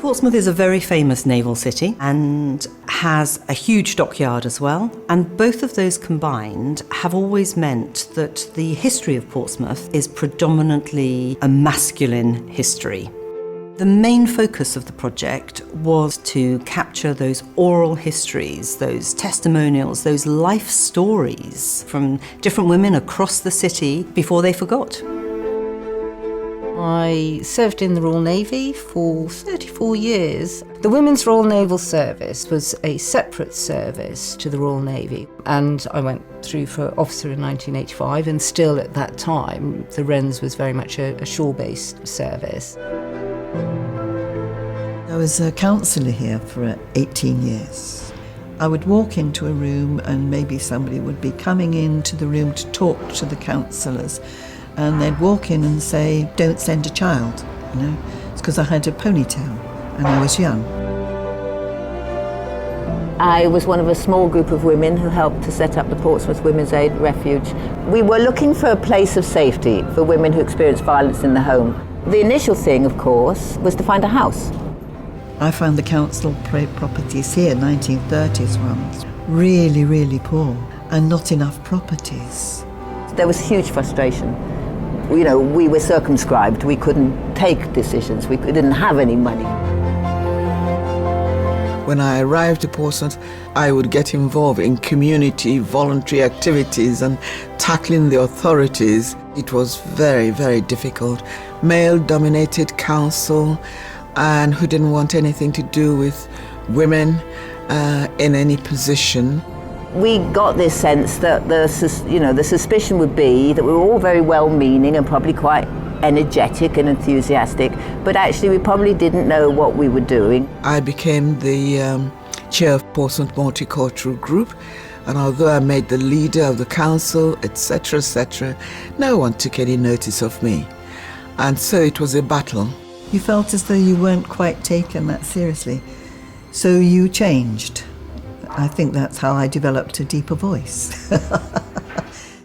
Portsmouth is a very famous naval city and has a huge dockyard as well, and both of those combined have always meant that the history of Portsmouth is predominantly a masculine history. The main focus of the project was to capture those oral histories, those testimonials, those life stories from different women across the city before they forgot. I served in the Royal Navy for 34 years. The Women's Royal Naval Service was a separate service to the Royal Navy, and I went through for officer in 1985, and still at that time the RENS was very much a shore-based service. I was a counsellor here for 18 years. I would walk into a room and maybe somebody would be coming into the room to talk to the counsellors, and they'd walk in and say, "Don't send a child," you know. It's because I had a ponytail and I was young. I was one of a small group of women who helped to set up the Portsmouth Women's Aid Refuge. We were looking for a place of safety for women who experienced violence in the home. The initial thing, of course, was to find a house. I found the council properties here, 1930s ones, really, really poor and not enough properties. There was huge frustration. You know, we were circumscribed. We couldn't take decisions. We didn't have any money. When I arrived to Portsmouth, I would get involved in community voluntary activities and tackling the authorities. It was very, very difficult. Male-dominated council, and who didn't want anything to do with women in any position. We got this sense that the suspicion would be that we were all very well-meaning and probably quite energetic and enthusiastic, but actually we probably didn't know what we were doing. I became the chair of Portsmouth Multicultural Group, and although I made the leader of the council, etc., no one took any notice of me. And so it was a battle. You felt as though you weren't quite taken that seriously, so you changed. I think that's how I developed a deeper voice.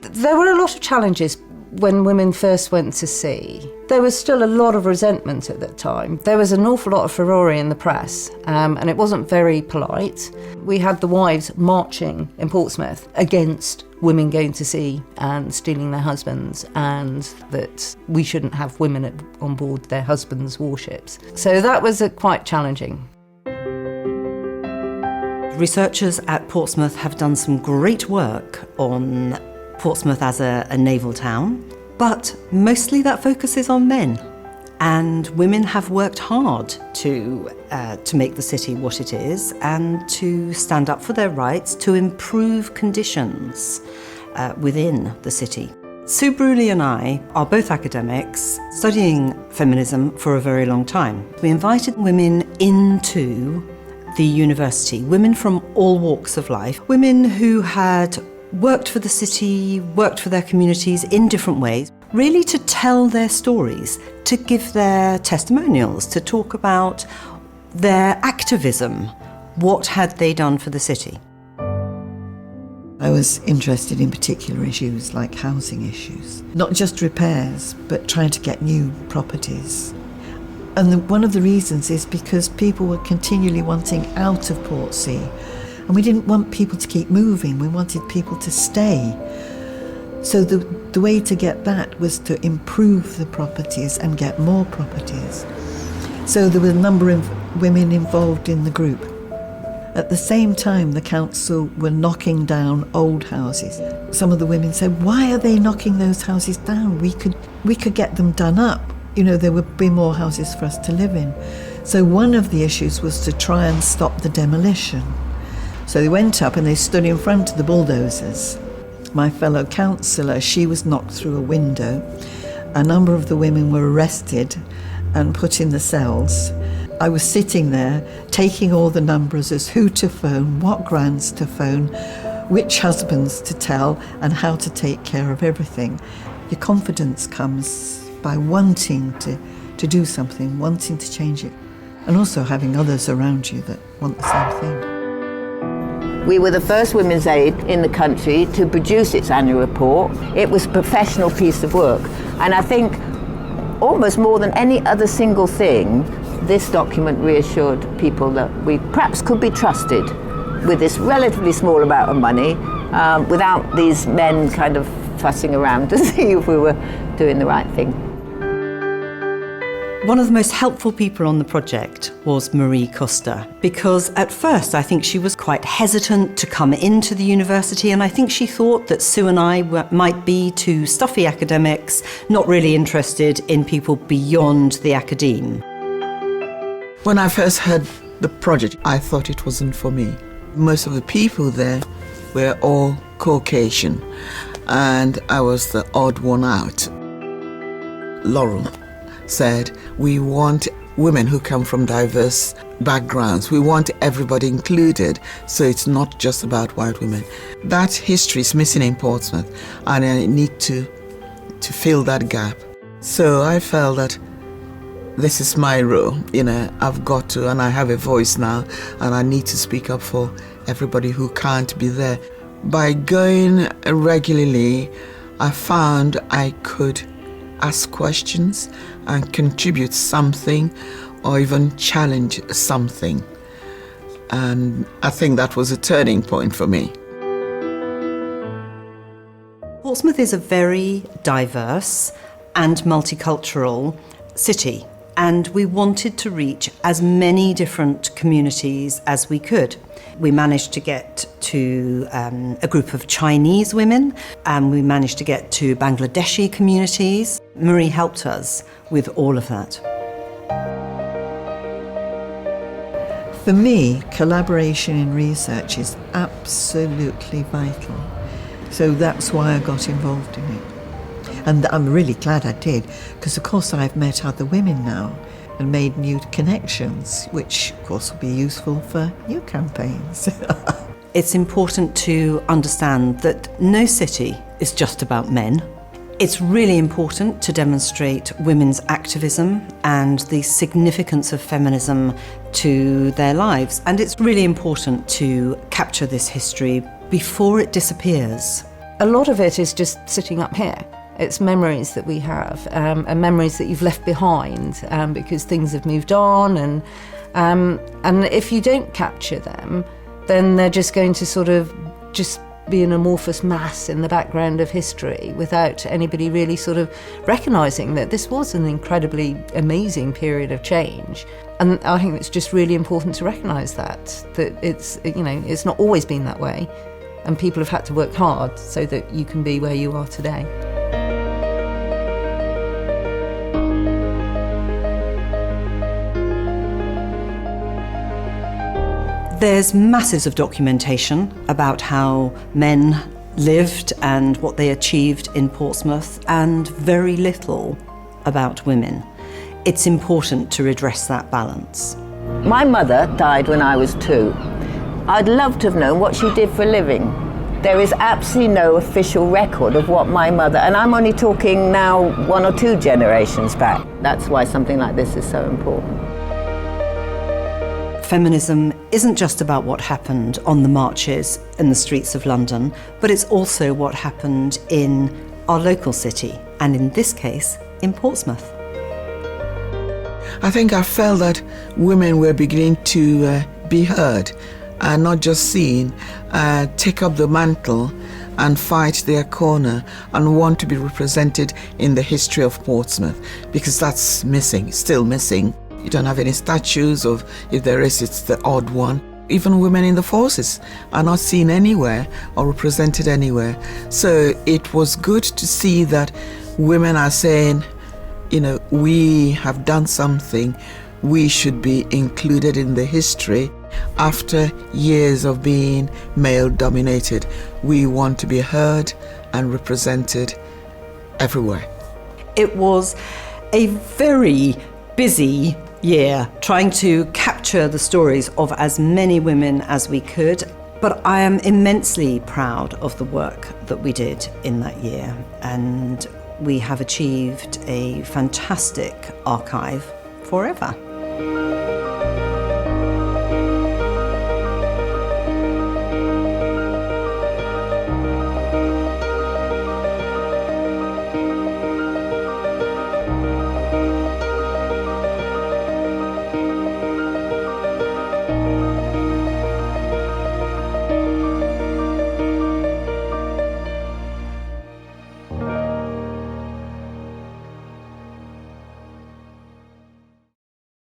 There were a lot of challenges when women first went to sea. There was still a lot of resentment at that time. There was an awful lot of furore in the press, and it wasn't very polite. We had the wives marching in Portsmouth against women going to sea and stealing their husbands, and that we shouldn't have women on board their husbands' warships. So that was quite challenging. Researchers at Portsmouth have done some great work on Portsmouth as a naval town, but mostly that focuses on men. And women have worked hard to make the city what it is and to stand up for their rights, to improve conditions within the city. Sue Bruley and I are both academics studying feminism for a very long time. We invited women into the university, women from all walks of life, women who had worked for the city, worked for their communities in different ways, really to tell their stories, to give their testimonials, to talk about their activism. What had they done for the city? I was interested in particular issues like housing issues, not just repairs, but trying to get new properties. And one of the reasons is because people were continually wanting out of Portsea, and we didn't want people to keep moving, we wanted people to stay. So the way to get that was to improve the properties and get more properties. So there were a number of women involved in the group. At the same time, the council were knocking down old houses. Some of the women said, "Why are they knocking those houses down? We could get them done up. You know, there would be more houses for us to live in." So one of the issues was to try and stop the demolition. So they went up and they stood in front of the bulldozers. My fellow councillor, she was knocked through a window. A number of the women were arrested and put in the cells. I was sitting there taking all the numbers as who to phone, what grants to phone, which husbands to tell, and how to take care of everything. Your confidence comes by wanting to do something, wanting to change it, and also having others around you that want the same thing. We were the first women's aid in the country to produce its annual report. It was a professional piece of work, and I think almost more than any other single thing, This document reassured people that we perhaps could be trusted with this relatively small amount of money, without these men kind of fussing around to see if we were doing the right thing. One of the most helpful people on the project was Marie Costa, because at first I think she was quite hesitant to come into the university, and I think she thought that Sue and I might be two stuffy academics, not really interested in people beyond the academe. When I first heard the project, I thought it wasn't for me. Most of the people there were all Caucasian, and I was the odd one out. Laurel said, we want women who come from diverse backgrounds. We want everybody included, so it's not just about white women. That history is missing in Portsmouth, and I need to fill that gap. So I felt that this is my role, I've got to, and I have a voice now, and I need to speak up for everybody who can't be there. By going regularly, I found I could ask questions and contribute something, or even challenge something. And I think that was a turning point for me. Portsmouth is a very diverse and multicultural city, and we wanted to reach as many different communities as we could. We managed to get to a group of Chinese women, and we managed to get to Bangladeshi communities. Marie helped us with all of that. For me, collaboration in research is absolutely vital. So that's why I got involved in it. And I'm really glad I did, because of course I've met other women now and made new connections, which of course will be useful for new campaigns. It's important to understand that no city is just about men. It's really important to demonstrate women's activism and the significance of feminism to their lives. And it's really important to capture this history before it disappears. A lot of it is just sitting up here. It's memories that we have, and memories that you've left behind because things have moved on, and if you don't capture them, then they're just going to sort of just be an amorphous mass in the background of history without anybody really sort of recognising that this was an incredibly amazing period of change. And I think it's just really important to recognise that it's not always been that way, and people have had to work hard so that you can be where you are today. There's masses of documentation about how men lived and what they achieved in Portsmouth, and very little about women. It's important to redress that balance. My mother died when I was 2. I'd love to have known what she did for a living. There is absolutely no official record of what my mother, and I'm only talking now 1 or 2 generations back. That's why something like this is so important. Feminism isn't just about what happened on the marches in the streets of London, but it's also what happened in our local city, and in this case, in Portsmouth. I think I felt that women were beginning to be heard and not just seen, take up the mantle and fight their corner and want to be represented in the history of Portsmouth, because that's missing, still missing. You don't have any statues, or if there is, it's the odd one. Even women in the forces are not seen anywhere or represented anywhere. So it was good to see that women are saying, we have done something, we should be included in the history. After years of being male-dominated, we want to be heard and represented everywhere. It was a very busy year trying to capture the stories of as many women as we could, but I am immensely proud of the work that we did in that year, and we have achieved a fantastic archive forever.